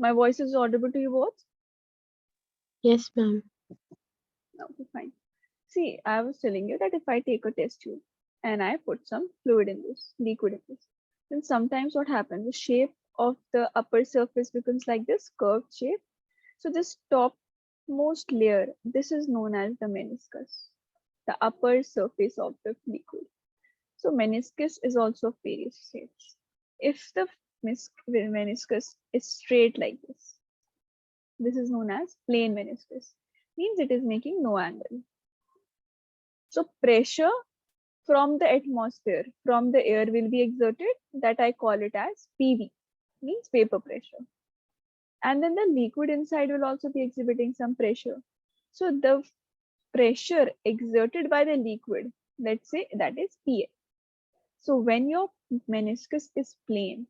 My voice is audible to you both? Yes, ma'am. Okay, fine. See, I was telling you that if I take a test tube and I put some fluid in this, liquid in this, then sometimes what happens, the shape of the upper surface becomes like this curved shape. So this topmost layer, this is known as the meniscus, the upper surface of the liquid. So meniscus is also of various shapes. If the meniscus is straight like this is known as plain meniscus. Means it is making no angle. So pressure from the atmosphere, from the air will be exerted, that I call it as PV, means vapor pressure. And then the liquid inside will also be exhibiting some pressure. So the pressure exerted by the liquid, let's say that is PA. So when your meniscus is plane,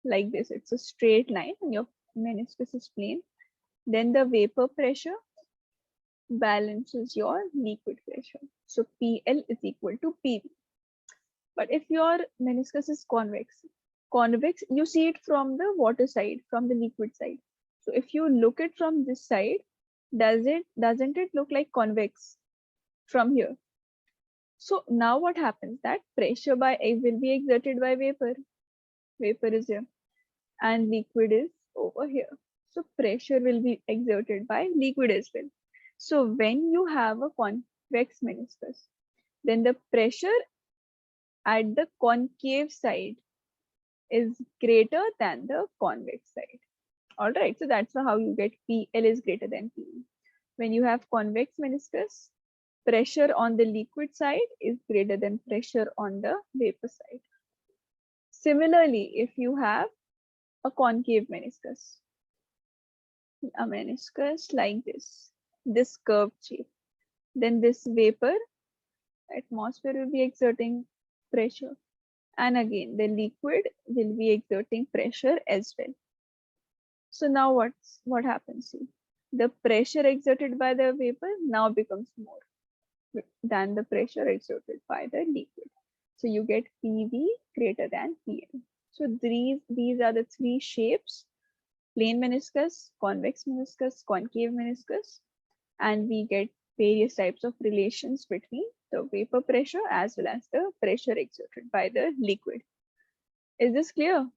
like this, it's a straight line and your meniscus is plane, then the vapor pressure balances your liquid pressure. So PL is equal to PV. But if your meniscus is convex, you see it from the water side, from the liquid side. So if you look it from this side, doesn't it look like convex from here? So now what happens, that pressure by will be exerted by vapor. Vapor is here and liquid is over here. So pressure will be exerted by liquid as well. So when you have a convex meniscus, then the pressure at the concave side is greater than the convex side. All right, so that's how you get PL is greater than PE. When you have convex meniscus, pressure on the liquid side is greater than pressure on the vapor side. Similarly, if you have a concave meniscus, a meniscus like this curved shape, then this vapor atmosphere will be exerting pressure. And again, the liquid will be exerting pressure as well. So now what happens? See, the pressure exerted by the vapor now becomes more than the pressure exerted by the liquid. So you get PV greater than PL. So these are the three shapes: plane meniscus, convex meniscus, concave meniscus, and we get various types of relations between the vapor pressure as well as the pressure exerted by the liquid. Is this clear?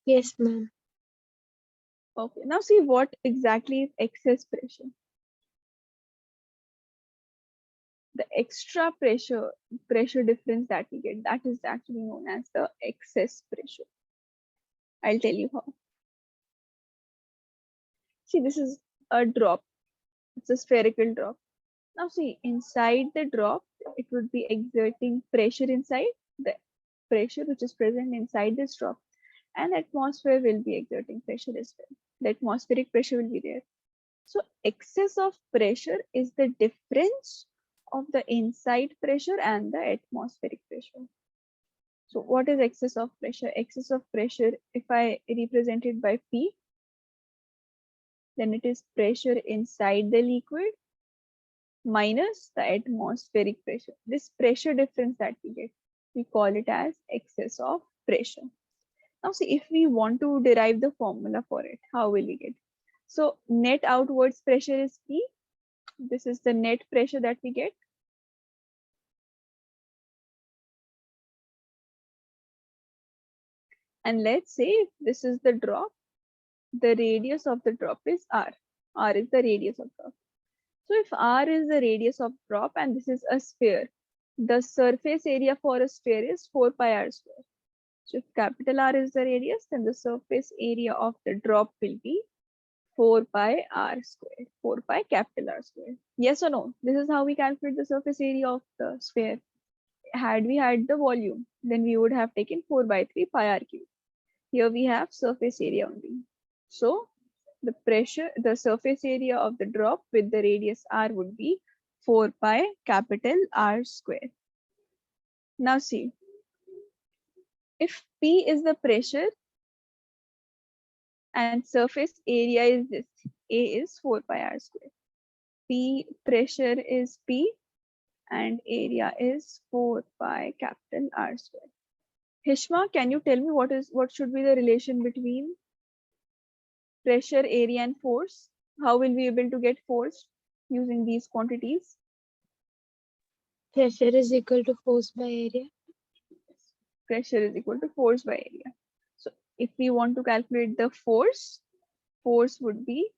Yes, ma'am. Okay, now see what exactly is excess pressure. The extra pressure difference that we get, that is actually known as the excess pressure. I'll tell you how. See, this is a drop. It's a spherical drop. Now see, inside the drop, it would be exerting pressure inside, the pressure which is present inside this drop, and atmosphere will be exerting pressure as well. The atmospheric pressure will be there. So excess of pressure is the difference of the inside pressure and the atmospheric pressure. So what is excess of pressure? Excess of pressure, if I represent it by P, then it is pressure inside the liquid minus the atmospheric pressure. This pressure difference that we get, we call it as excess of pressure. Now see, if we want to derive the formula for it, how will we get? So net outwards pressure is P. This is the net pressure that we get. And let's say if this is the drop, the radius of the drop is R. R is the radius of drop. So if R is the radius of drop and this is a sphere, the surface area for a sphere is 4 pi r square. So if capital R is the radius, then the surface area of the drop will be 4 pi r square, 4 pi capital R square. Yes or no? This is how we calculate the surface area of the sphere. Had we had the volume, then we would have taken 4 by 3 pi r cube. Here we have surface area only. So the surface area of the drop with the radius r would be 4 pi capital R square. Now see, if P is the pressure and surface area is this, A is 4 pi R square. P pressure is P and area is 4 pi capital R square. Hishma, can you tell me what should be the relation between pressure, area, and force? How will we be able to get force using these quantities? Pressure is equal to force by area. Pressure is equal to force by area. So if we want to calculate the force would be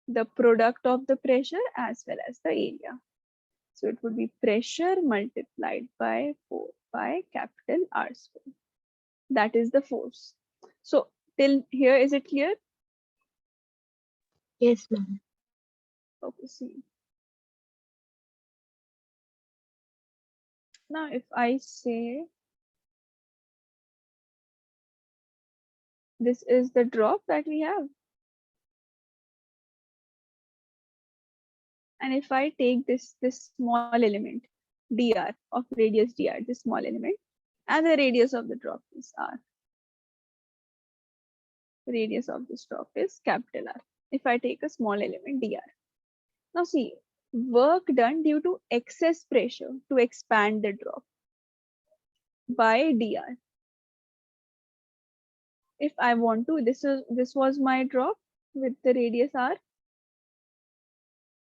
the product of the pressure as well as the area. So it would be pressure multiplied by 4 by capital R square. That is the force. So till here, is it clear? Yes, ma'am. Okay, see. Now if I say this is the drop that we have, and if I take this small element dr of radius dr, this small element, and the radius of the drop is r. Radius of this drop is capital R. If I take a small element dr. Now see, work done due to excess pressure to expand the drop by dr. If I want to, this was my drop with the radius r.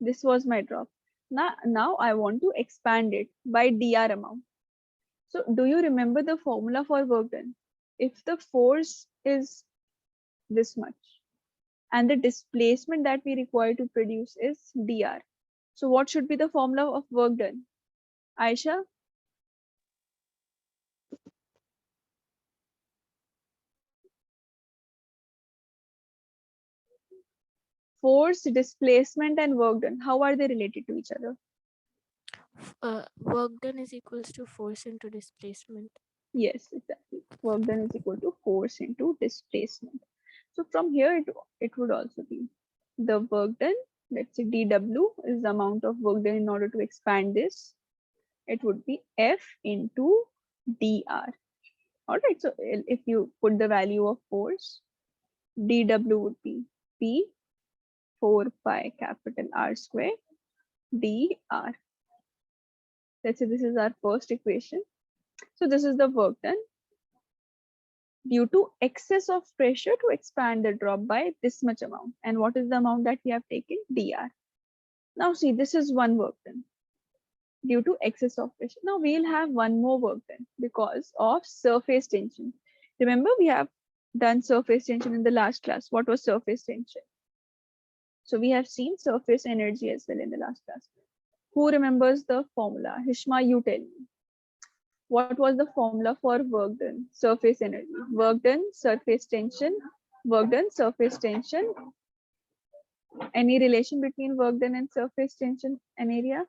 This was my drop. Now I want to expand it by dr amount. So do you remember the formula for work done? If the force is this much and the displacement that we require to produce is dr. So what should be the formula of work done? Ayesha? Force, displacement, and work done. How are they related to each other? Work done is equals to force into displacement. Yes, exactly. Work done is equal to force into displacement. So from here, it would also be the work done. Let's say dW is the amount of work done in order to expand this. It would be F into dr. All right. So if you put the value of force, dW would be P 4 pi capital R square dr. Let's say this is our first equation. So this is the work done due to excess of pressure to expand the drop by this much amount. And what is the amount that we have taken? dr. Now see, this is one work done due to excess of pressure. Now we'll have one more work done because of surface tension. Remember, we have done surface tension in the last class. What was surface tension? So we have seen surface energy as well in the last class. Who remembers the formula? Hishma, you tell me. What was the formula for work done? Surface energy. Work done, surface tension. Work done, surface tension. Any relation between work done and surface tension and area?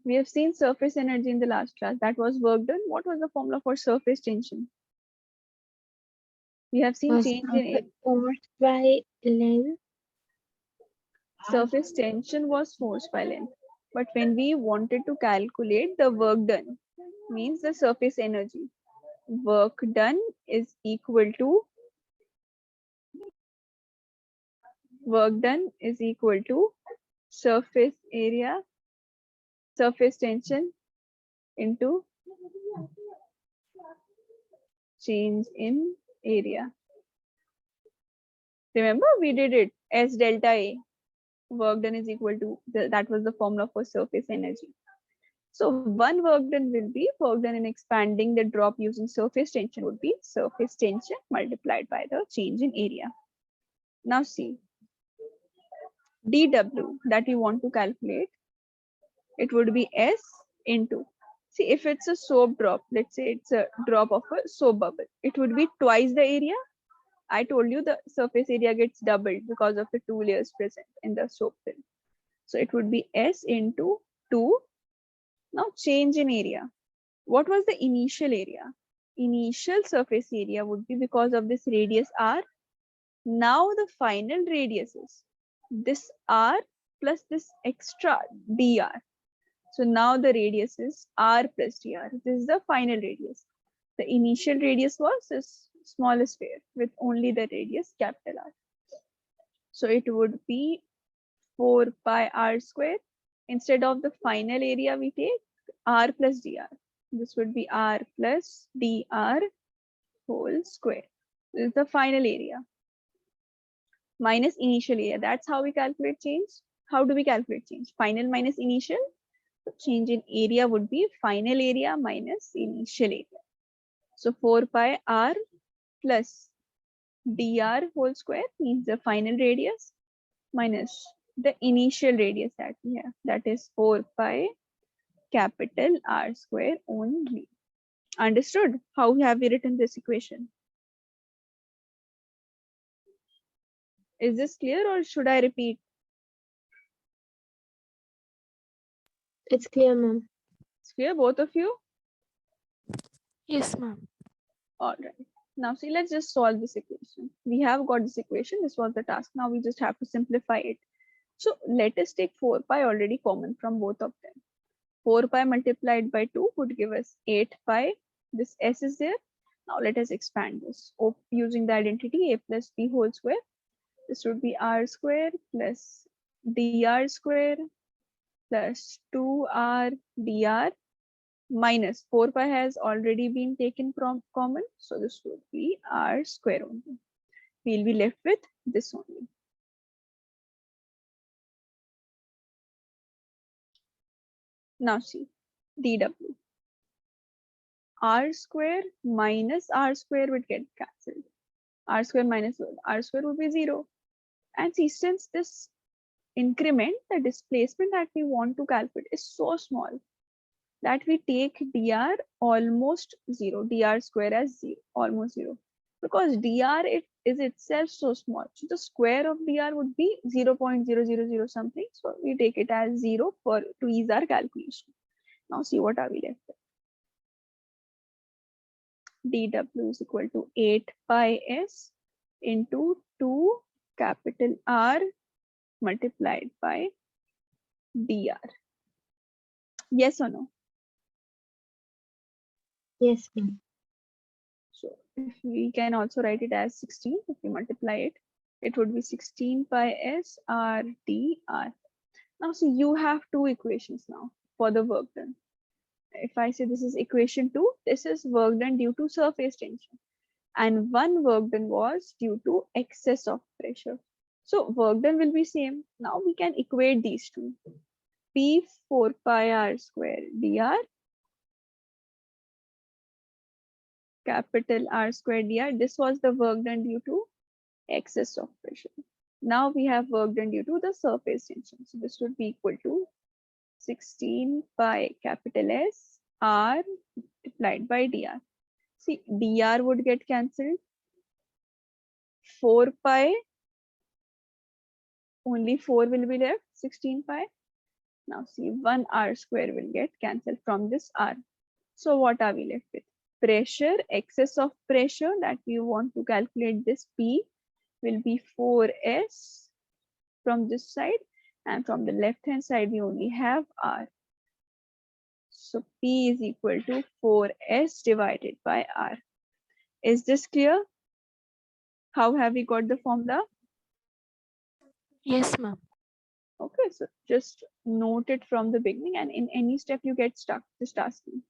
We have seen surface energy in the last class. That was work done. What was the formula for surface tension? We have seen change in Force by length. surface tension was force by length. But when we wanted to calculate the work done, means the surface energy, work done is equal to surface area, surface tension into change in area. Remember, we did it S delta A. Work done is equal to, that was the formula for surface energy. So one work done will be work done in expanding the drop using surface tension would be surface tension multiplied by the change in area. Now see, dW that we want to calculate, it would be S into, see, if it's a soap drop, let's say it's a drop of a soap bubble, it would be twice the area. I told you the surface area gets doubled because of the two layers present in the soap film. So it would be S into 2. Now change in area. What was the initial area? Initial surface area would be because of this radius R. Now the final radius is this R plus this extra dr. So now the radius is R plus dr. This is the final radius. The initial radius was this small sphere with only the radius capital R. So it would be 4 pi r square. Instead of the final area, we take r plus dr. This would be r plus dr whole square. This is the final area minus initial area. That's how we calculate change. How do we calculate change? Final minus initial. So change in area would be final area minus initial area. So 4 pi r plus dr whole square means the final radius minus the initial radius that we have. That is 4 pi capital R square only. Understood? How have we written this equation? Is this clear or should I repeat? It's clear, ma'am. It's clear, both of you? Yes, ma'am. All right. Now see, let's just solve this equation. We have got this equation. This was the task. Now we just have to simplify it. So let us take 4 pi already common from both of them. 4 pi multiplied by 2 would give us 8 pi. This s is there. Now let us expand this. Using the identity a plus b whole square. This would be r square plus dr square plus 2r dr minus 4 pi has already been taken from common. So this would be r square only. We'll be left with this only. Now see, dw. R square minus r square would get cancelled. R square minus r square would be 0. And see, since this increment, the displacement that we want to calculate is so small that we take dr almost 0, dr square as 0, almost 0. Because dr it is itself so small. So the square of dr would be 0.000 something. So we take it as 0 to ease our calculation. Now see what are we left with. dw is equal to 8 pi s into 2 capital R multiplied by dr. Yes or no? Yes, ma'am. So if we can also write it as 16, if we multiply it, it would be 16 pi s r dr. Now see, you have two equations now for the work done. If I say this is equation 2, this is work done due to surface tension. And one work done was due to excess of pressure. So work done will be same. Now we can equate these two. P 4 pi r square dr capital R square dr. This was the work done due to excess of pressure. Now we have work done due to the surface tension. So this would be equal to 16 pi capital S R multiplied by dr. See, dr would get cancelled. 4 pi, only 4 will be left, 16 pi. Now see, 1 r square will get cancelled from this r. So what are we left with? Pressure, excess of pressure that we want to calculate this P will be 4s from this side, and from the left hand side we only have r. So P is equal to 4s divided by r. Is this clear? How have we got the formula? Yes, ma'am. Okay, so just note it from the beginning, and in any step you get stuck, just ask me.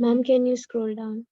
Ma'am, can you scroll down?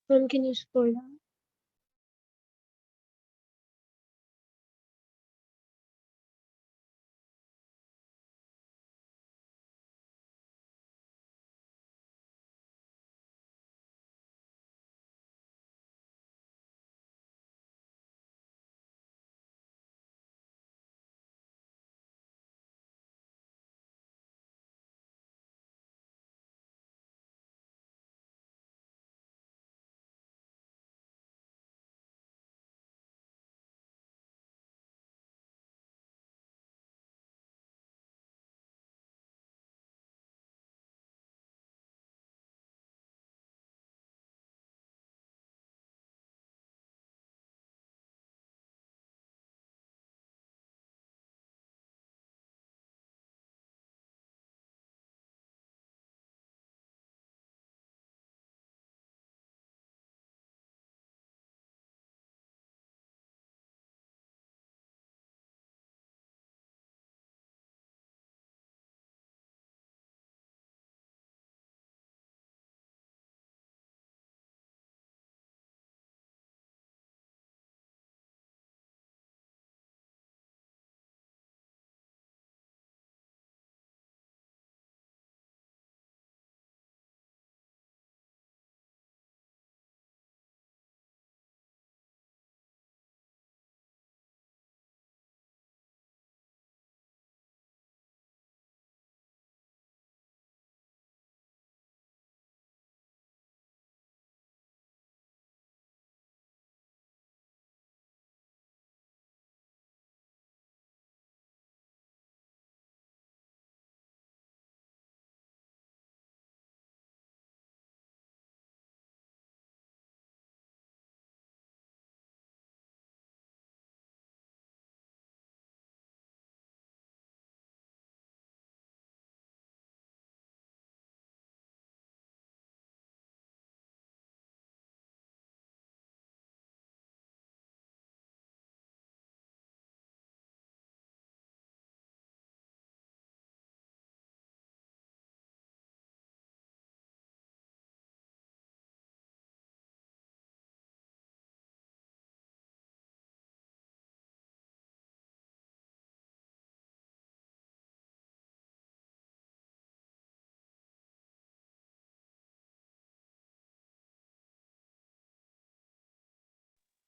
Ma'am, can you scroll down?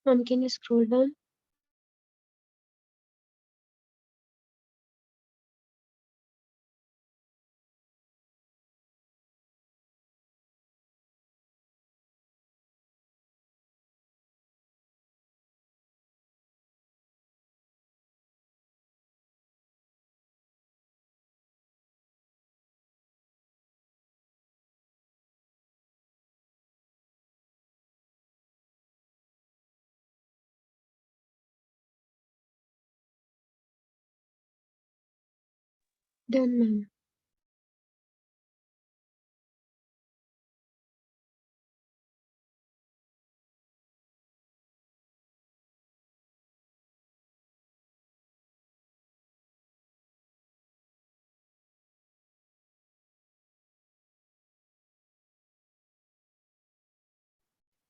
Ma'am, can you scroll down? Done, ma'am.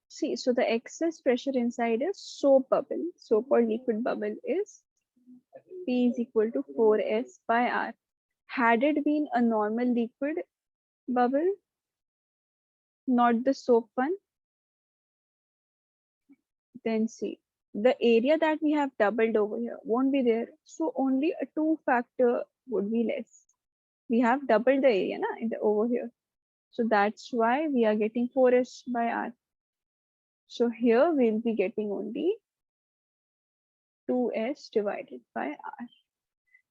See, so the excess pressure inside a soap bubble, soap or liquid bubble, is P is equal to 4S by R. Had it been a normal liquid bubble, not the soap one, then see, the area that we have doubled over here won't be there. So only a 2 factor would be less. We have doubled the area over here. So that's why we are getting 4S by R. So here we'll be getting only 2S divided by R.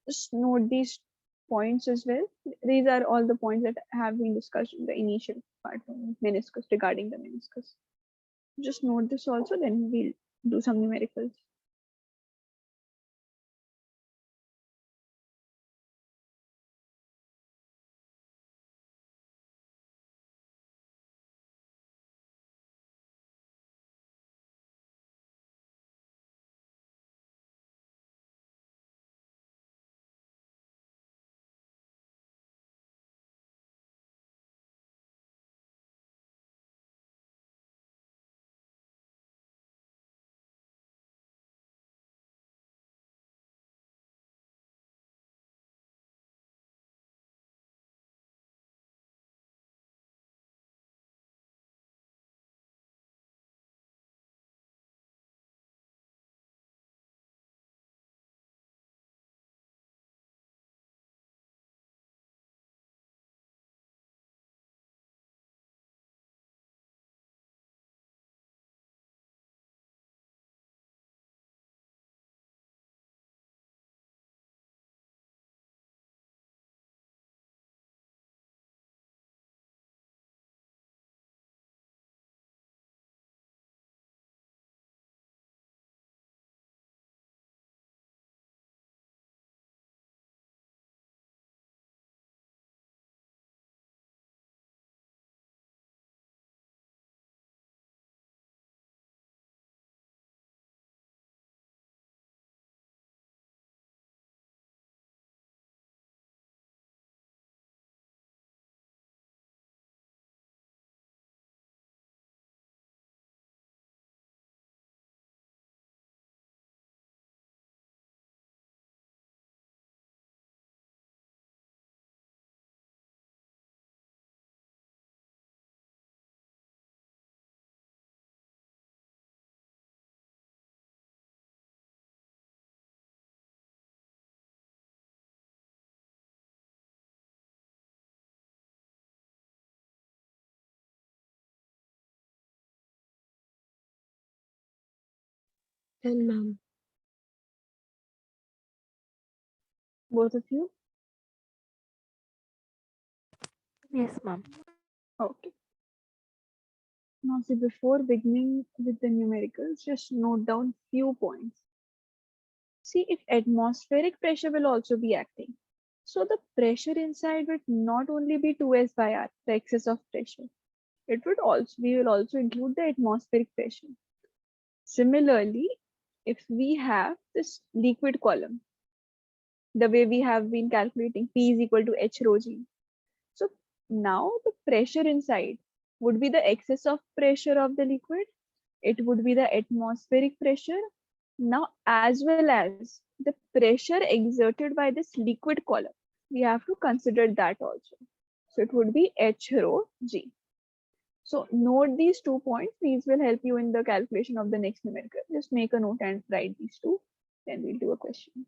Just note these points as well. These are all the points that have been discussed in the initial part of meniscus, regarding the meniscus. Just note this also, then we'll do some numericals. Done, ma'am. Both of you? Yes, ma'am. Okay. Now see, before beginning with the numericals, just note down few points. See, if atmospheric pressure will also be acting. So the pressure inside would not only be 2S by R, the excess of pressure. It would also, we will also include the atmospheric pressure. Similarly, if we have this liquid column, the way we have been calculating P is equal to H rho G. So now the pressure inside would be the excess of pressure of the liquid. It would be the atmospheric pressure. Now, as well as the pressure exerted by this liquid column, we have to consider that also. So it would be H rho G. So note these 2 points. These will help you in the calculation of the next numerical. Just make a note and write these two. Then we'll do a question.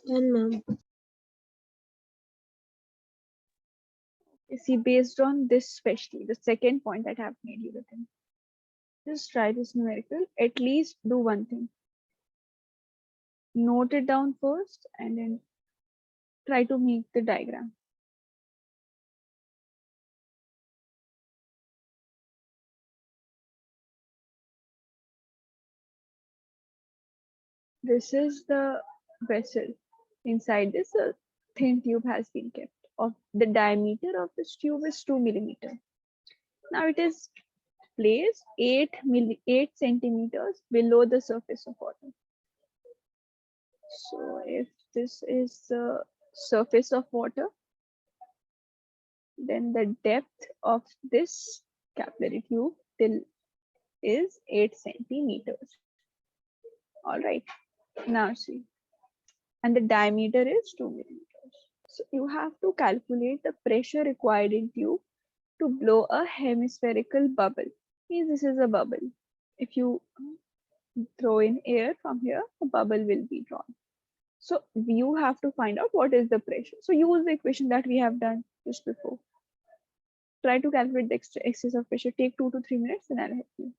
Done, ma'am. You see, based on this, especially the second point that I have made you written, just try this numerical. At least do one thing. Note it down first and then try to make the diagram. This is the vessel. Inside this, a thin tube has been kept. Of the diameter of this tube is 2 millimeter. Now it is placed 8 centimeters below the surface of water. So if this is the surface of water, then the depth of this capillary tube till is 8 centimeters. All right. Now see, and the diameter is 2 millimeters. So you have to calculate the pressure required in tube to blow a hemispherical bubble. Means this is a bubble. If you throw in air from here, a bubble will be drawn. So you have to find out what is the pressure. So use the equation that we have done just before. Try to calculate the excess of pressure. Take 2 to 3 minutes and I'll help you.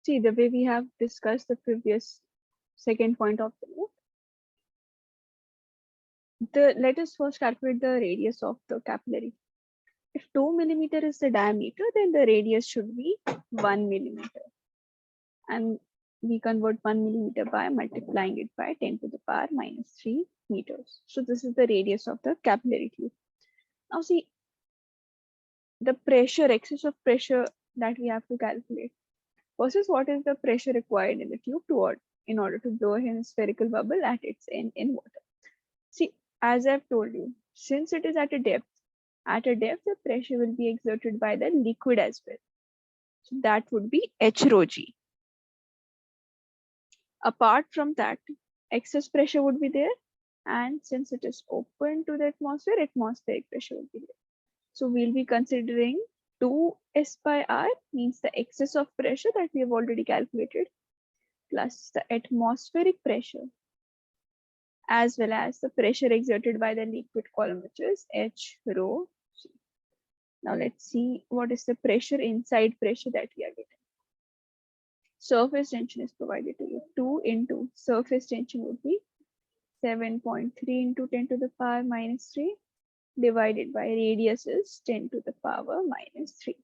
See, the way we have discussed the previous second point of the note, let us first calculate the radius of the capillary. If 2 millimeter is the diameter, then the radius should be 1 millimeter. And we convert 1 millimeter by multiplying it by 10 to the power minus 3 meters. So this is the radius of the capillary tube. Now see, the pressure, excess of pressure that we have to calculate versus what is the pressure required in the tube in order to blow a hemispherical bubble at its end in water. See, as I've told you, since it is at a depth, the pressure will be exerted by the liquid as well. So that would be H rho G. Apart from that, excess pressure would be there. And since it is open to the atmosphere, atmospheric pressure will be there. So we'll be considering 2S by R means the excess of pressure that we have already calculated plus the atmospheric pressure as well as the pressure exerted by the liquid column, which is H rho G. Now let's see what is the pressure inside pressure that we are getting. Surface tension is provided to you. 2 into surface tension would be 7.3 into 10 to the power minus 3 divided by radius is 10 to the power minus 3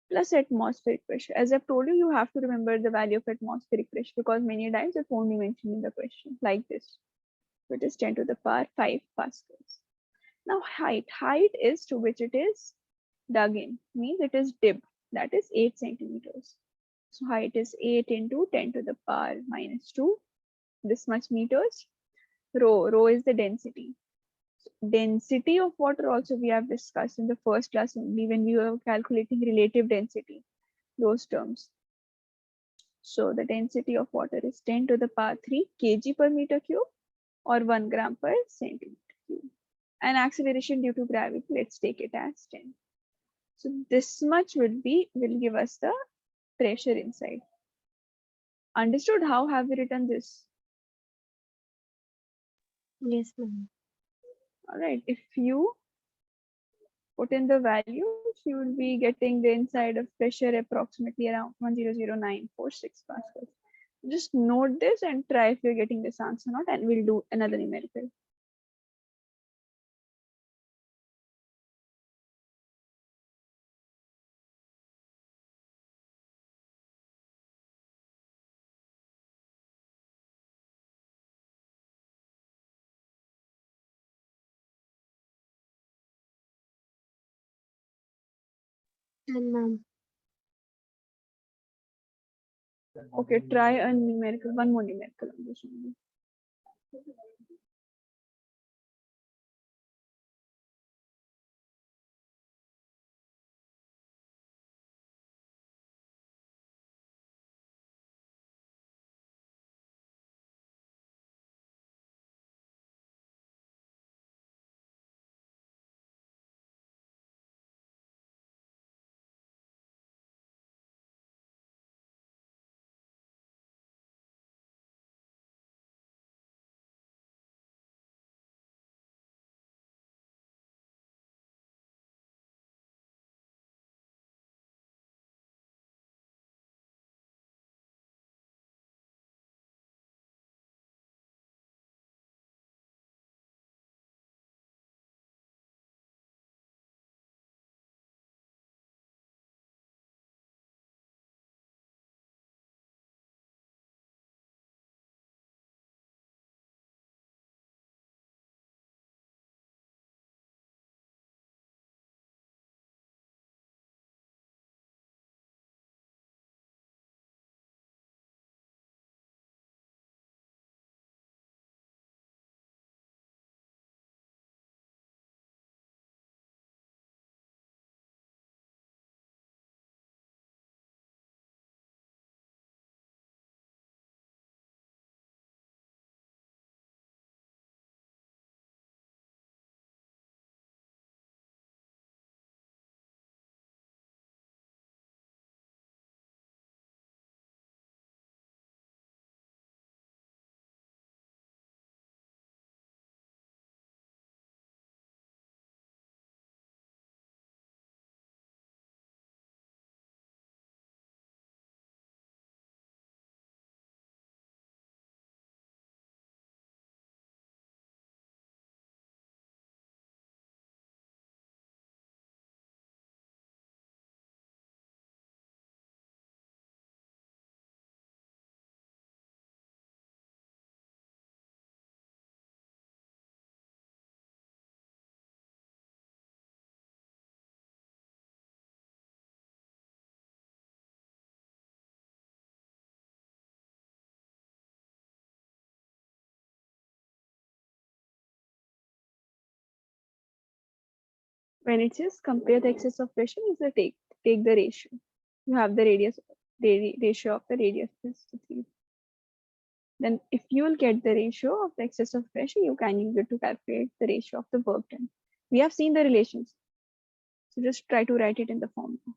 plus atmospheric pressure. As I've told you, you have to remember the value of atmospheric pressure because many times it won't be mentioned in the question like this. So it is 10 to the power 5 pascals. Now height is to which it is dug in, means it is dipped, that is 8 centimeters. So height is 8 into 10 to the power minus 2, this much meters. Rho is the density. Density of water also we have discussed in the first class only when we were calculating relative density, those terms. So the density of water is 10 to the power 3 kg per meter cube or 1 gram per centimeter cube. And acceleration due to gravity, let's take it as 10. So this much will give us the pressure inside. Understood? How have we written this? Yes, ma'am. All right. If you put in the values, you will be getting the inside of pressure approximately around 1000946 pascals. Just note this and try if you're getting this answer or not, and we'll do another numerical. Done, ma'am. Okay, try a numerical, one more numerical on this one. When it says compare the excess of pressure, is the take the ratio. You have the ratio of the radius plus the 3. Then if you will get the ratio of the excess of pressure, you can use it to calculate the ratio of the work done. We have seen the relations. So just try to write it in the formula.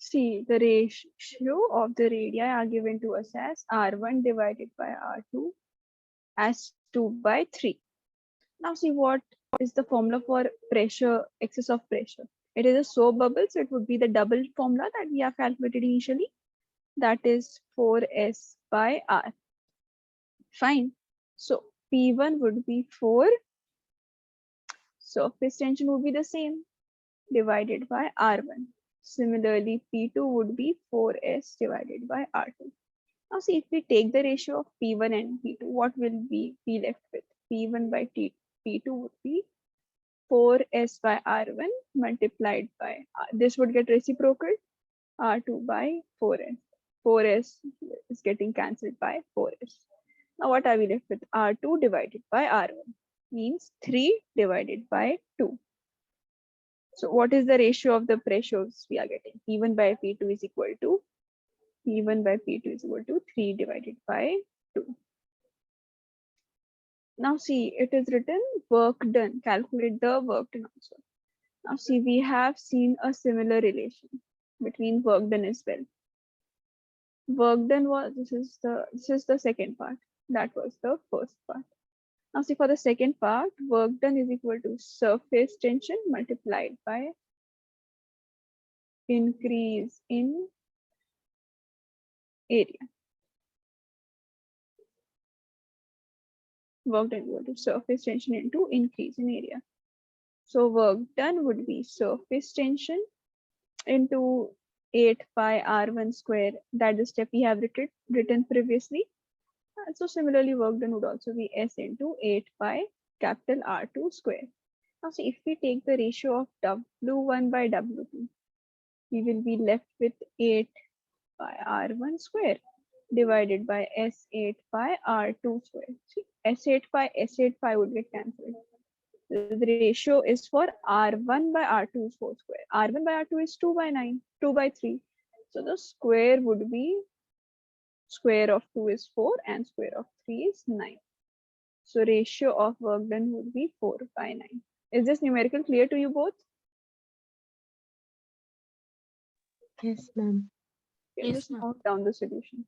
See, the ratio of the radii are given to us as R1 divided by R2 as 2 by 3. Now see what is the formula for pressure, excess of pressure. It is a soap bubble, so it would be the double formula that we have calculated initially. That is 4S by R. Fine. So P1 would be 4. Surface tension would be the same, divided by R1. Similarly, P2 would be 4S divided by R2. Now see, if we take the ratio of P1 and P2, what will we be left with? P1 by P2 would be 4S by R1 multiplied by R. This would get reciprocal, R2 by 4S. 4S is getting cancelled by 4S. Now what are we left with? R2 divided by R1 means 3 divided by 2. So what is the ratio of the pressures we are getting? P1 by P2 is equal to P1 by P2 is equal to 3 divided by 2. Now see, it is written work done. Calculate the work done also. Now see, we have seen a similar relation between work done as well. Work done was this is the second part. That was the first part. Now see, for the second part, work done is equal to surface tension multiplied by increase in area. Work done is equal to surface tension into increase in area. So work done would be surface tension into 8 pi r1 square. That is the step we have written previously. So similarly, work done would also be S into 8 pi capital R2 square. Now see, if we take the ratio of W1 by W2, we will be left with 8 pi R1 square divided by S8 pi R2 square. See, S8 pi would get cancelled. The ratio is for R1 by R2 whole square. R1 by R2 is 2 by 9, 2 by 3. So the square would be square of 2 is 4 and square of 3 is 9. So ratio of work done would be 4 by 9. Is this numerical clear to you both? Yes, ma'am. Okay, Yes, just ma'am. note down the solution.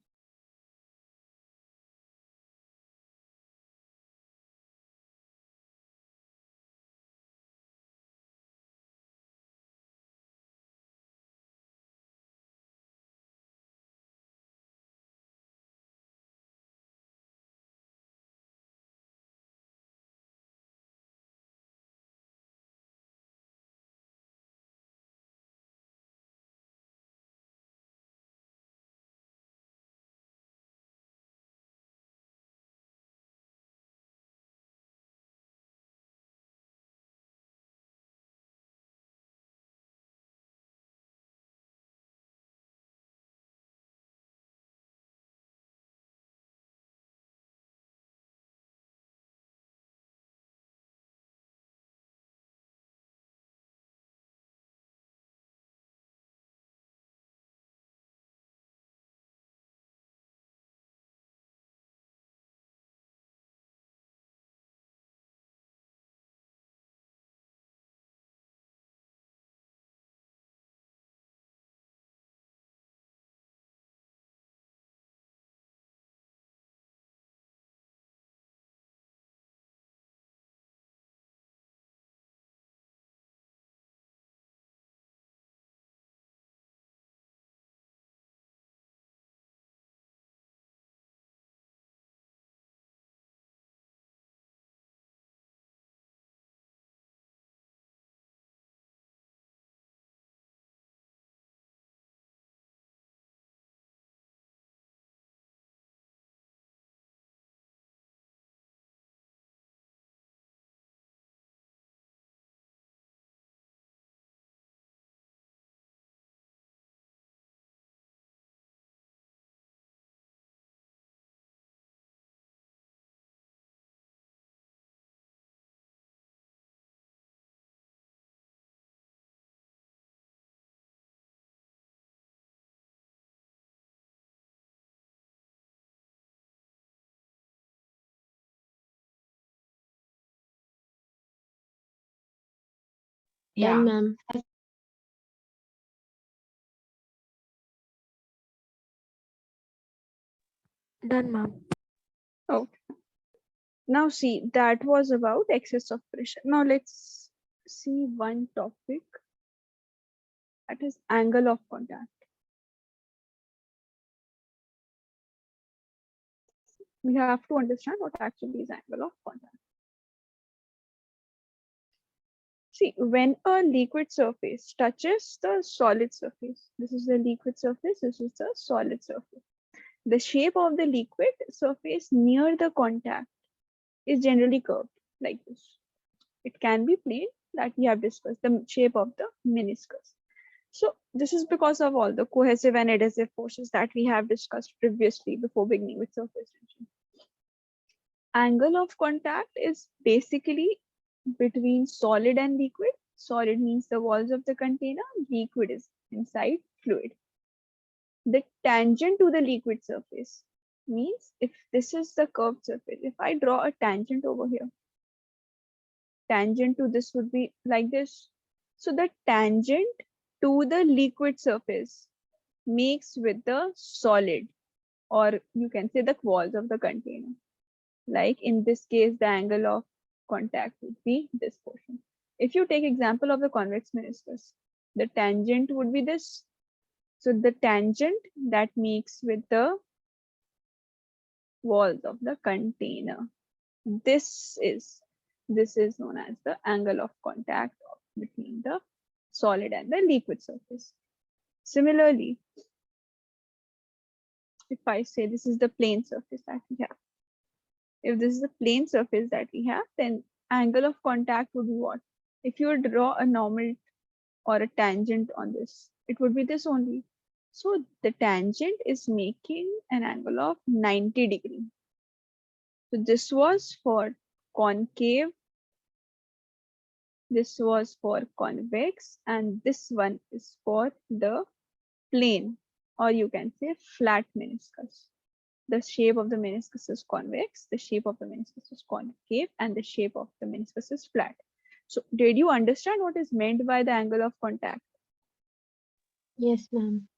Done, ma'am. Done, ma'am. Okay. Now see, that was about excess of pressure. Now let's see one topic, that is angle of contact. We have to understand what actually is angle of contact. See, when a liquid surface touches the solid surface, this is the liquid surface, this is the solid surface. The shape of the liquid surface near the contact is generally curved like this. It can be plane, that we have discussed, the shape of the meniscus. So this is because of all the cohesive and adhesive forces that we have discussed previously before beginning with surface tension. Angle of contact is basically between solid and liquid. Solid means the walls of the container, liquid is inside fluid. The tangent to the liquid surface means if this is the curved surface, if I draw a tangent over here, tangent to this would be like this. So the tangent to the liquid surface makes with the solid, or you can say the walls of the container. Like in this case, the angle of contact would be this portion. If you take example of the convex meniscus, the tangent would be this. So the tangent that makes with the walls of the container. This is known as the angle of contact between the solid and the liquid surface. Similarly, if I say this is the plane surface that we have, if this is the plane surface that we have, then angle of contact would be what? If you draw a normal or a tangent on this, it would be this only. So the tangent is making an angle of 90 degrees. So this was for concave, this was for convex, and this one is for the plane, or you can say flat meniscus. The shape of the meniscus is convex, the shape of the meniscus is concave, and the shape of the meniscus is flat. So did you understand what is meant by the angle of contact? Yes, ma'am.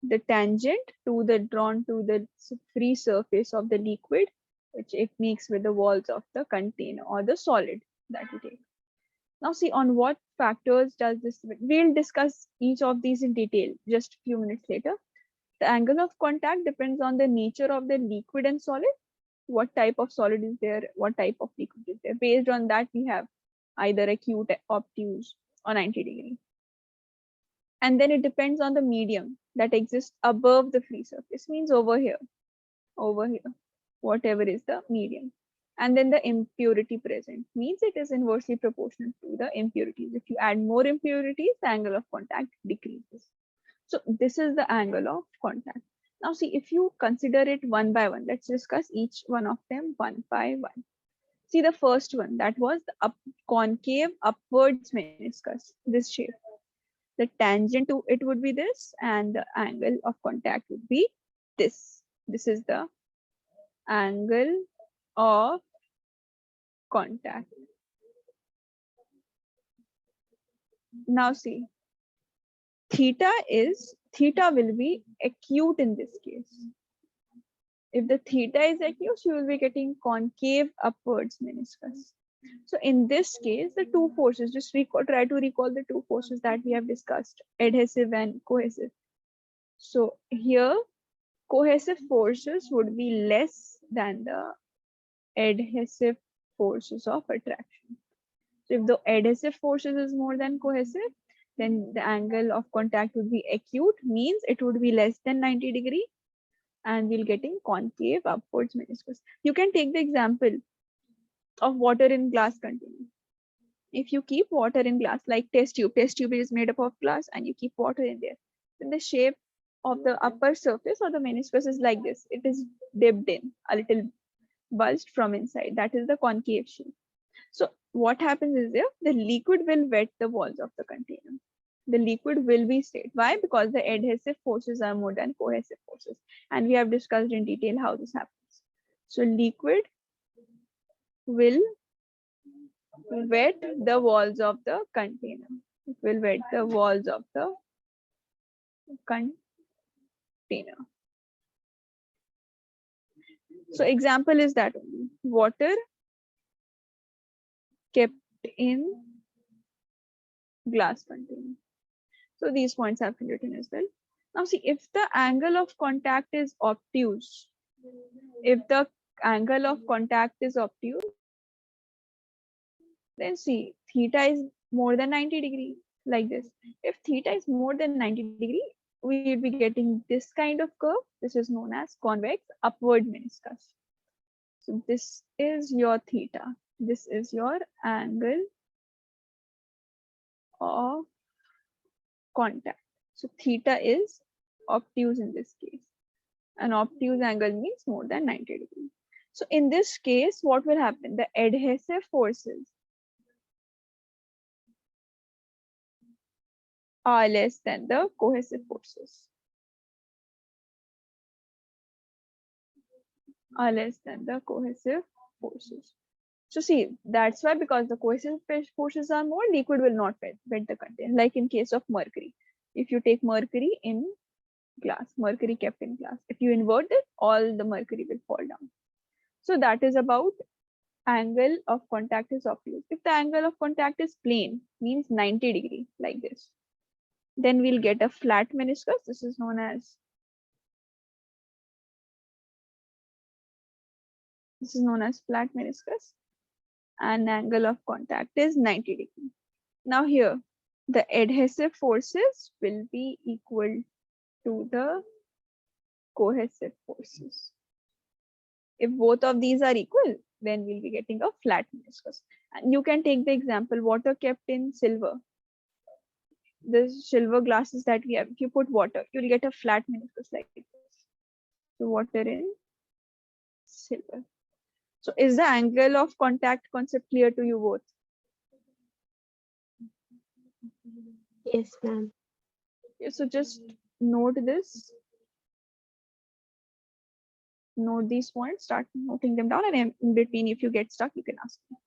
The tangent to the drawn to the free surface of the liquid, which it makes with the walls of the container or the solid that you take. Now see on what factors does this, we'll discuss each of these in detail just a few minutes later. The angle of contact depends on the nature of the liquid and solid. What type of solid is there, what type of liquid is there. Based on that, we have either acute, obtuse, or 90 degree. And then it depends on the medium that exists above the free surface, means over here, whatever is the medium. And then the impurity present means it is inversely proportional to the impurities. If you add more impurities, the angle of contact decreases. So this is the angle of contact. Now see, if you consider it one by one, let's discuss each one of them one by one. See the first one, that was the concave upwards meniscus, this shape. The tangent to it would be this, and the angle of contact would be this. This is the angle of contact. Now see, theta will be acute in this case. If the theta is acute, you will be getting concave upwards meniscus. So in this case, the two forces, just try to recall the two forces that we have discussed, adhesive and cohesive. So here, cohesive forces would be less than the adhesive forces of attraction. So if the adhesive forces is more than cohesive, then the angle of contact would be acute, means it would be less than 90 degree, and we'll getting concave upwards meniscus. You can take the example of water in glass container. If you keep water in glass, like test tube is made up of glass, and you keep water in there, then the shape of the upper surface or the meniscus is like this. It is dipped in, a little bulged from inside. That is the concave shape. So what happens is there, the liquid will wet the walls of the container. The liquid will be straight. Why? Because the adhesive forces are more than cohesive forces. And we have discussed in detail how this happens. So liquid will wet the walls of the container. It will wet the walls of the container. So example is that only water kept in glass container. So these points have been written as well. Now see, if the angle of contact is obtuse, if the angle of contact is obtuse, then see, theta is more than 90 degree, like this. If theta is more than 90 degree, we will be getting this kind of curve. This is known as convex upward meniscus. So this is your theta. This is your angle of contact. So theta is obtuse in this case. An obtuse angle means more than 90 degrees. So in this case, what will happen? The adhesive forces are less than the cohesive forces. Are less than the cohesive forces. So see, that's why, because the cohesive forces are more, liquid will not wet the container. Like in case of mercury. If you take mercury in glass, mercury kept in glass, if you invert it, all the mercury will fall down. So that is about angle of contact is obtuse. If the angle of contact is plane, means 90 degree, like this, then we'll get a flat meniscus. This is known as flat meniscus, and angle of contact is 90 degree. Now here, the adhesive forces will be equal to the cohesive forces. If both of these are equal, then we'll be getting a flat meniscus. And you can take the example, water kept in silver. The silver glasses that we have, if you put water, you'll get a flat meniscus like this. So water in silver. So is the angle of contact concept clear to you both? Yes, ma'am. Okay, so just note this. Note these points, start noting them down, and in between, if you get stuck, you can ask me.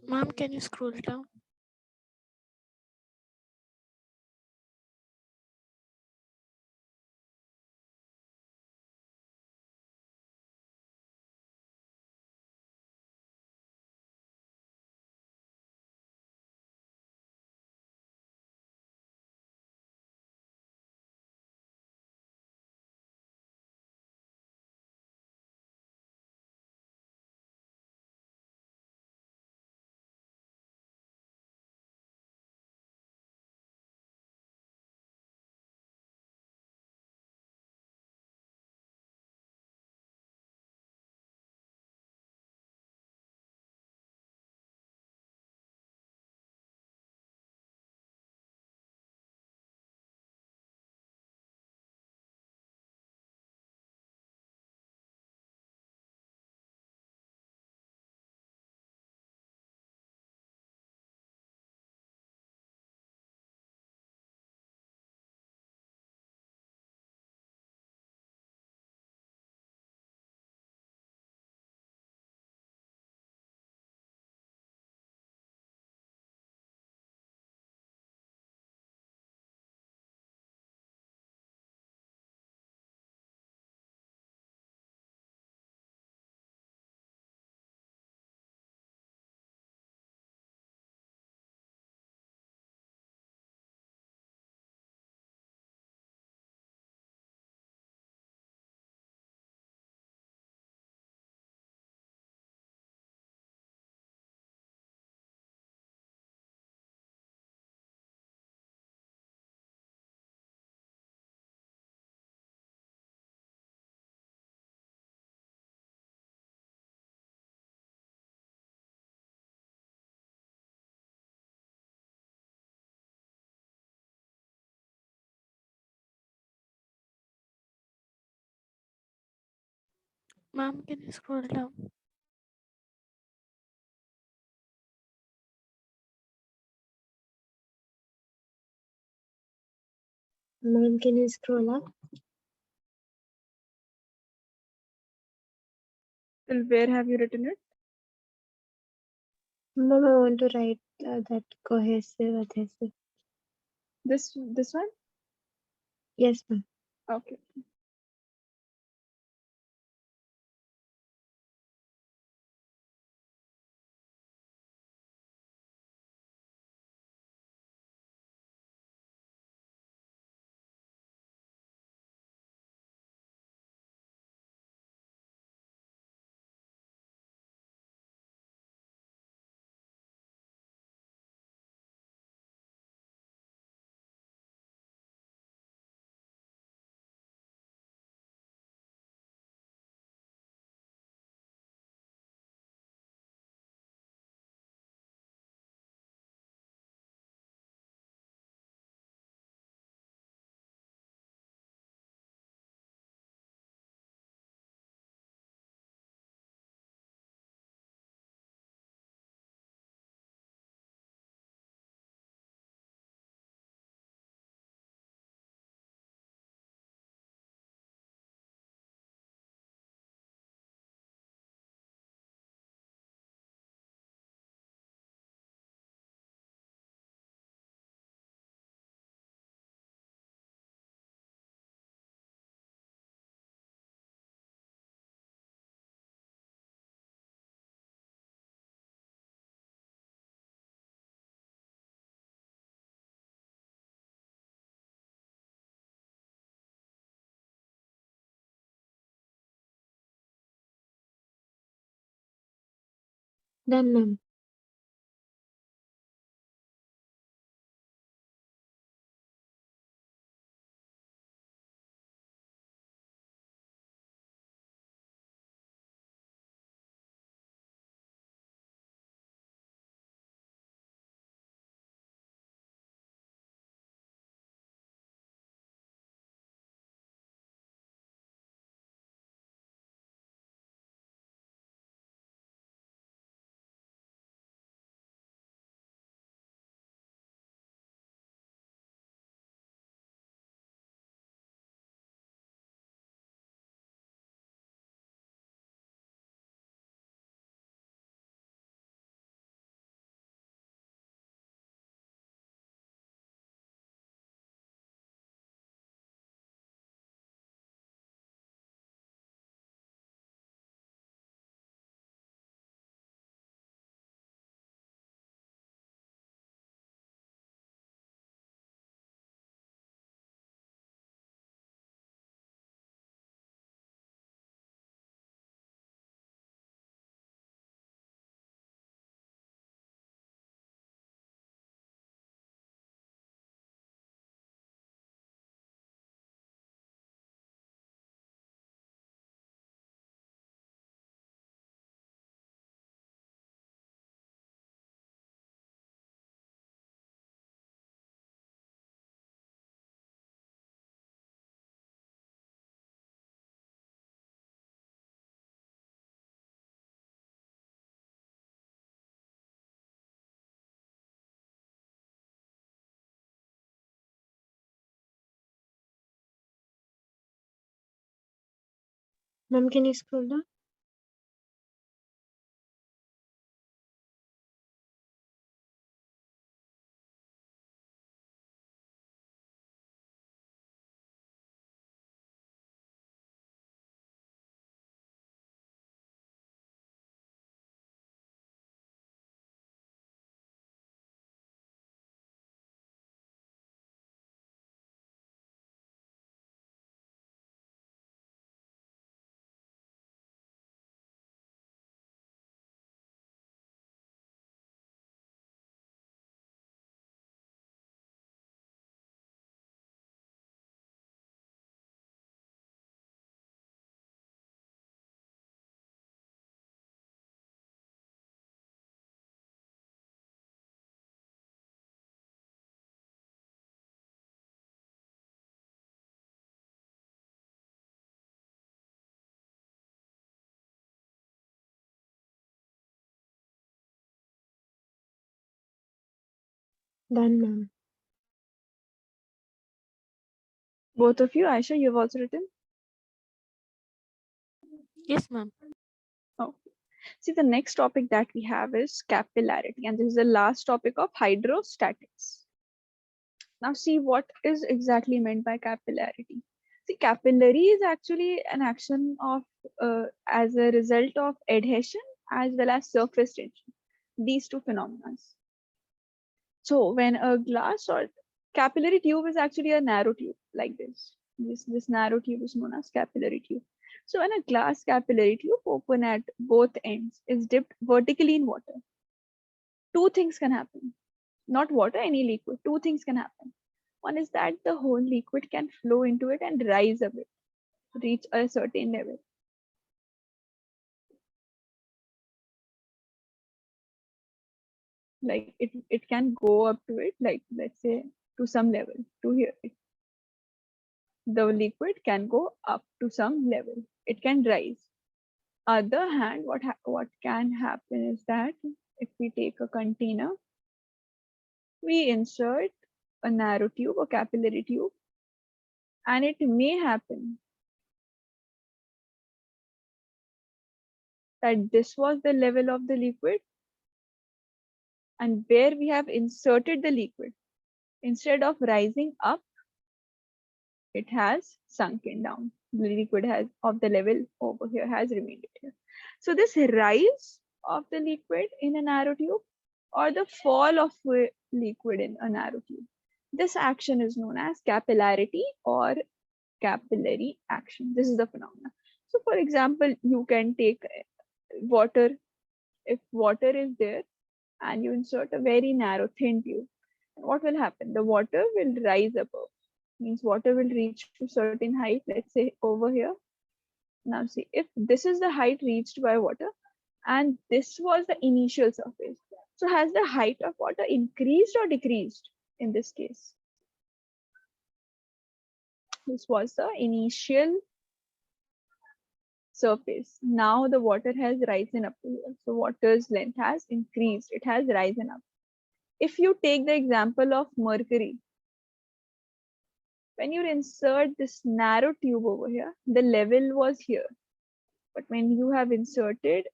Ma'am, can you scroll down? Ma'am, can you scroll down? Ma'am, can you scroll up? Till where have you written it? Ma'am, I want to write that cohesive, adhesive. This one? Yes, ma'am. Okay. Done, ma'am. Ma'am, can you scroll down? Done, ma'am. Both of you, Ayesha, you've also written? Yes, ma'am. Oh. See, the next topic that we have is capillarity, and this is the last topic of hydrostatics. Now, see what is exactly meant by capillarity. See, capillary is actually an action of as a result of adhesion as well as surface tension. These two phenomena. So, when a glass or capillary tube is actually a narrow tube like this. This narrow tube is known as capillary tube. So, when a glass capillary tube open at both ends is dipped vertically in water, two things can happen. Not water, any liquid. Two things can happen. One is that the whole liquid can flow into it and rise a bit, reach a certain level. Like it can go up to it, like let's say to some level, to here. The liquid can go up to some level. It can rise. Other hand, what can happen is that if we take a container, we insert a narrow tube or capillary tube, and it may happen that this was the level of the liquid, and where we have inserted the liquid, instead of rising up, it has sunken down. The liquid has of the level over here has remained here. So this rise of the liquid in a narrow tube or the fall of liquid in a narrow tube, this action is known as capillarity or capillary action. This is the phenomena. So for example, you can take water. If water is there and you insert a very narrow thin tube, what will happen? The water will rise above. Means water will reach to certain height, let's say over here. Now see, if this is the height reached by water and this was the initial surface, so has the height of water increased or decreased in this case? This was the initial surface. Now the water has risen up to here. So water's length has increased. It has risen up. If you take the example of mercury, when you insert this narrow tube over here, the level was here. But when you have inserted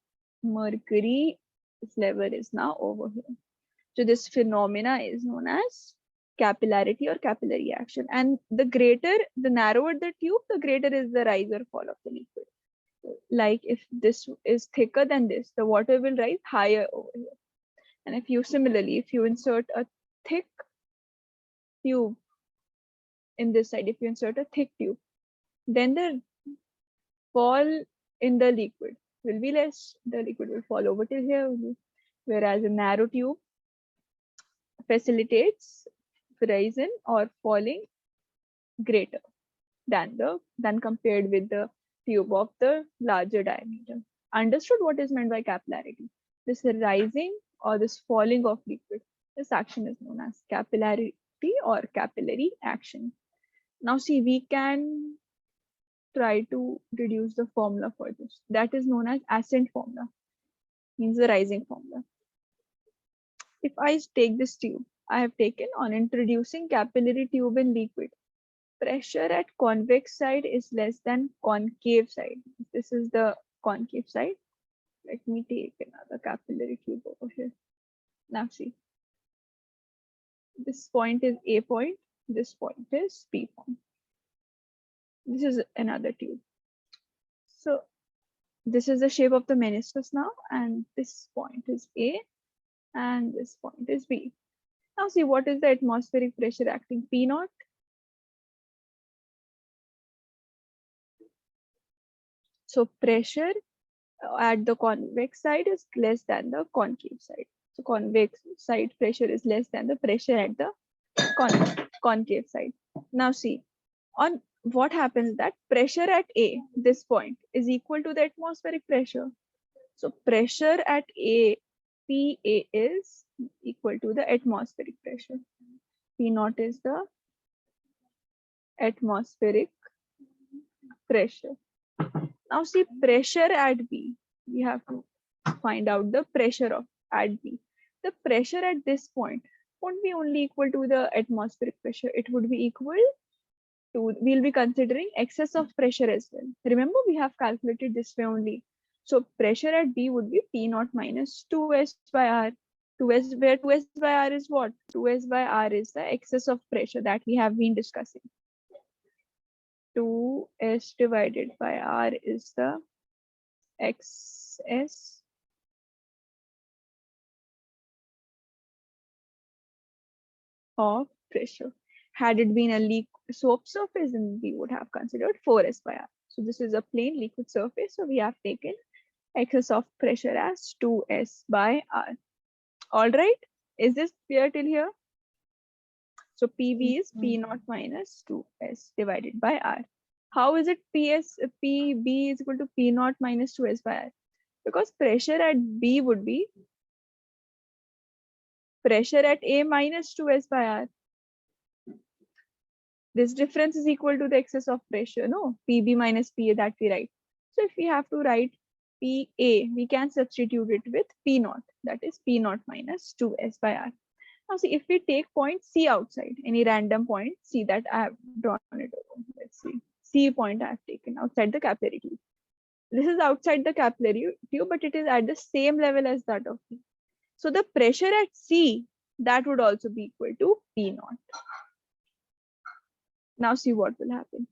mercury, its level is now over here. So this phenomena is known as capillarity or capillary action. And the narrower the tube, the greater is the rise or fall of the liquid. Like if this is thicker than this, the water will rise higher over here. And if you insert a thick tube in this side, if you insert a thick tube, then the fall in the liquid will be less. The liquid will fall over till here only. Whereas a narrow tube facilitates rising or falling greater than compared with the tube of the larger diameter. Understood what is meant by capillarity? This rising or this falling of liquid, this action is known as capillarity or capillary action. Now see, we can try to reduce the formula for this. That is known as ascent formula, means the rising formula. If I take this tube, I have taken on introducing capillary tube in liquid. pressure at convex side is less than concave side. This is the concave side. Let me take another capillary tube over here. Now see, this point is A point, this point is P point. This is another tube. So this is the shape of the meniscus now, and this point is A and this point is B. Now see, what is the atmospheric pressure acting? P naught. So pressure at the convex side is less than the concave side. So convex side pressure is less than the pressure at the concave side. Now see, on what happens that pressure at A, this point, is equal to the atmospheric pressure. So pressure at A, PA is equal to the atmospheric pressure. P naught is the atmospheric pressure. Now see, pressure at B, we have to find out the pressure of at B. The pressure at this point won't be only equal to the atmospheric pressure, it would be equal to, we'll be considering excess of pressure as well. Remember, we have calculated this way only. So pressure at B would be P naught minus 2S by R. 2S, where 2S by R is what? 2S by R is the excess of pressure that we have been discussing. 2S divided by R is the excess of pressure. Had it been a soap surface, then we would have considered 4S by R. So this is a plain liquid surface, so we have taken excess of pressure as 2S by R. All right, is this clear till here? So PV is P naught minus 2S divided by R. How is it PB is equal to P naught minus 2S by R? Because pressure at B would be pressure at A minus 2S by R. This difference is equal to the excess of pressure, no? PB minus PA that we write. So if we have to write PA, we can substitute it with P naught, that is P naught minus 2S by R. Now see, if we take point C outside, any random point, see that I have drawn it over. Let's see, C point I have taken outside the capillary tube. This is outside the capillary tube, but it is at the same level as that of B. So the pressure at C, that would also be equal to P naught. Now see what will happen.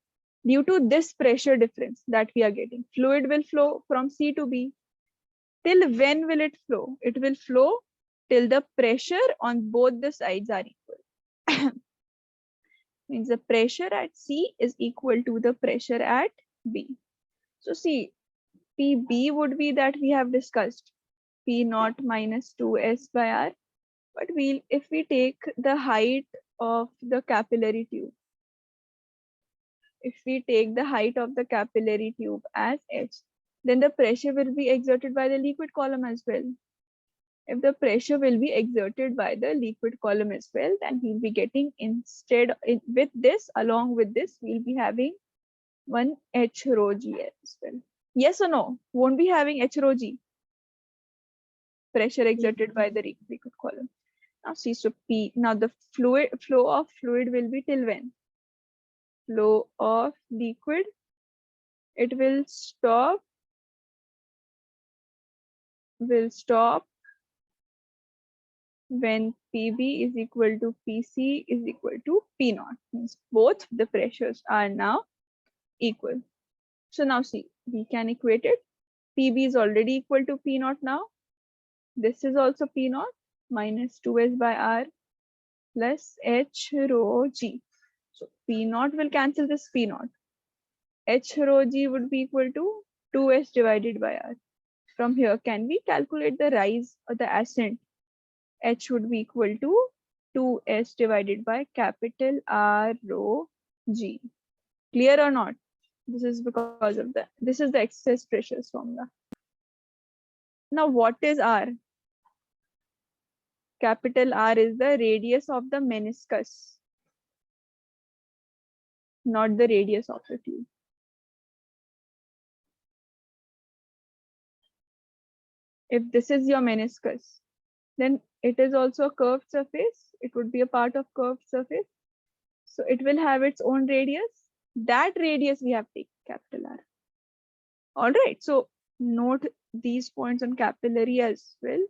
Due to this pressure difference that we are getting, fluid will flow from C to B. Till when will it flow? It will flow till the pressure on both the sides are equal. Means the pressure at C is equal to the pressure at B. So see, PB would be that we have discussed, P naught minus 2S by R. But if we take the height of the capillary tube, if we take the height of the capillary tube as H, then the pressure will be exerted by the liquid column as well. If the pressure will be exerted by the liquid column as well, then we'll be getting with this, along with this, we'll be having one H rho G as well. Yes or no? Won't be having H rho G. Pressure exerted by the liquid column. Now see, so P, now the flow of fluid will be till when? Flow of liquid, it will stop when PB is equal to PC is equal to P naught. Means both the pressures are now equal. So now see, we can equate it. PB is already equal to P naught now. This is also P naught minus 2S by R plus H rho G. So P naught will cancel this P naught. H rho G would be equal to 2S divided by R. From here, can we calculate the rise or the ascent? H would be equal to 2S divided by capital R rho G. Clear or not? This is because of this is the excess pressures formula. Now what is R? Capital R is the radius of the meniscus, not the radius of the tube. If this is your meniscus, then it is also a curved surface. It would be a part of curved surface. So it will have its own radius. That radius we have taken capital R. All right. So note these points on capillary as well,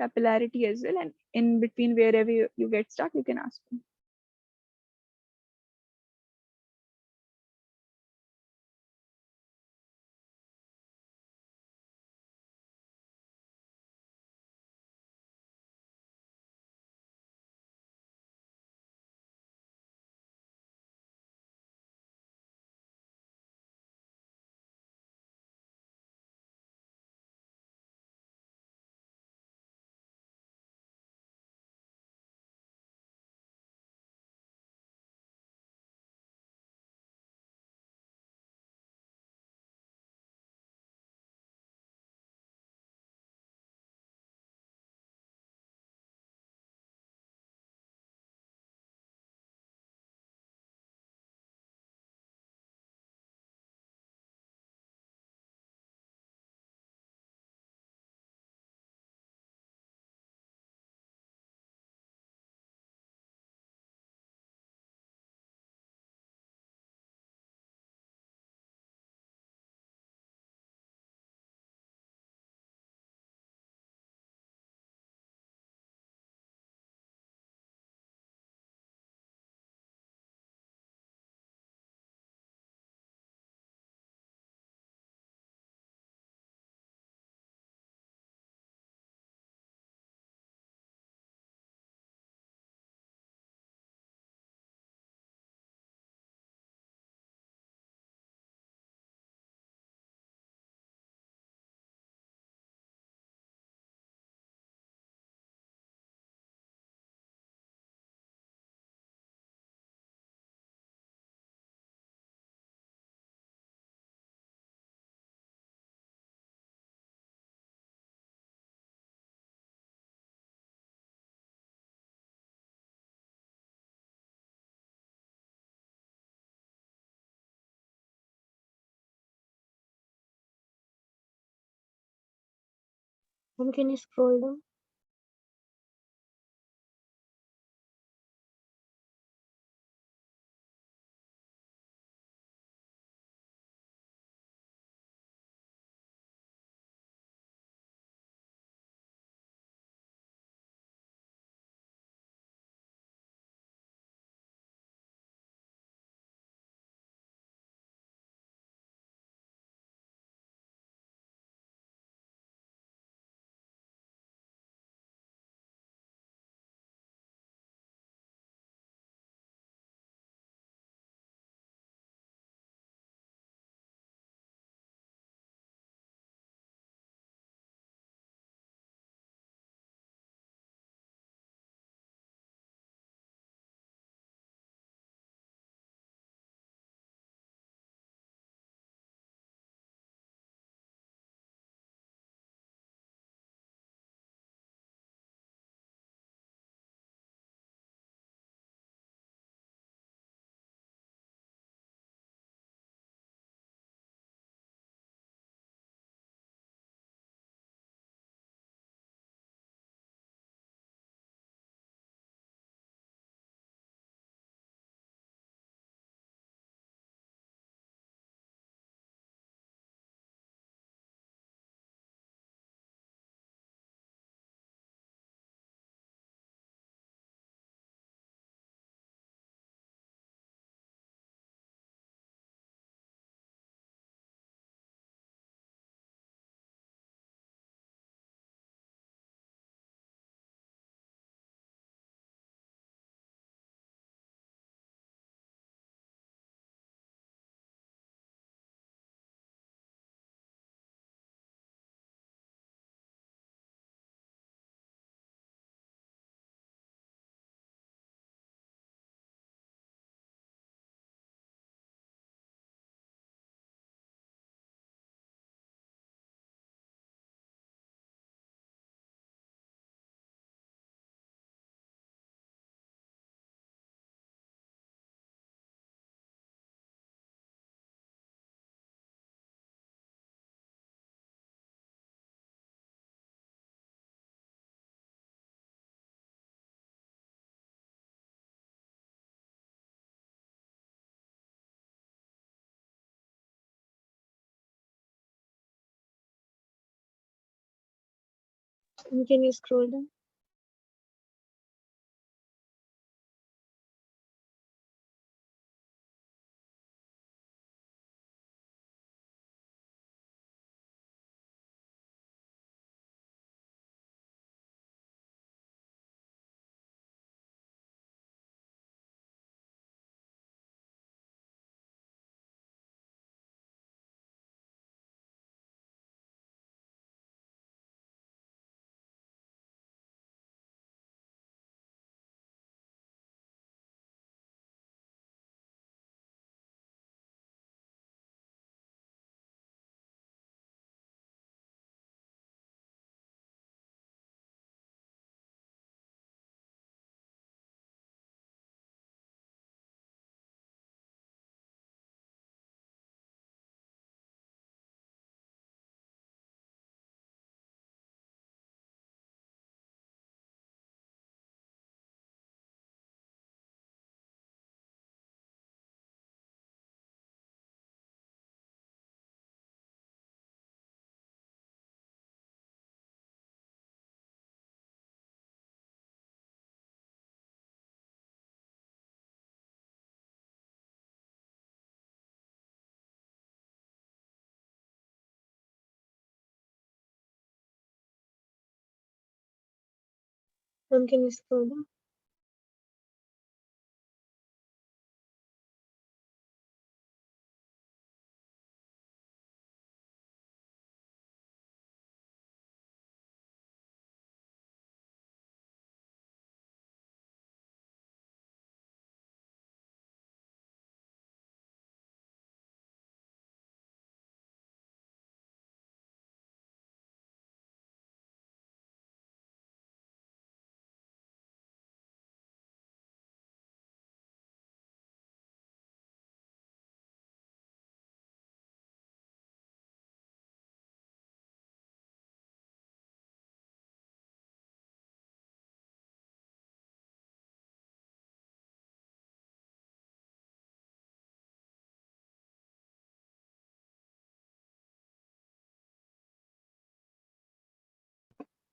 capillarity as well, and in between wherever you get stuck, you can ask me. Mom, can you scroll down? Can you scroll down? Can you scroll down?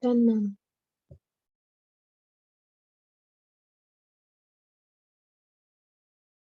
Done, ma'am.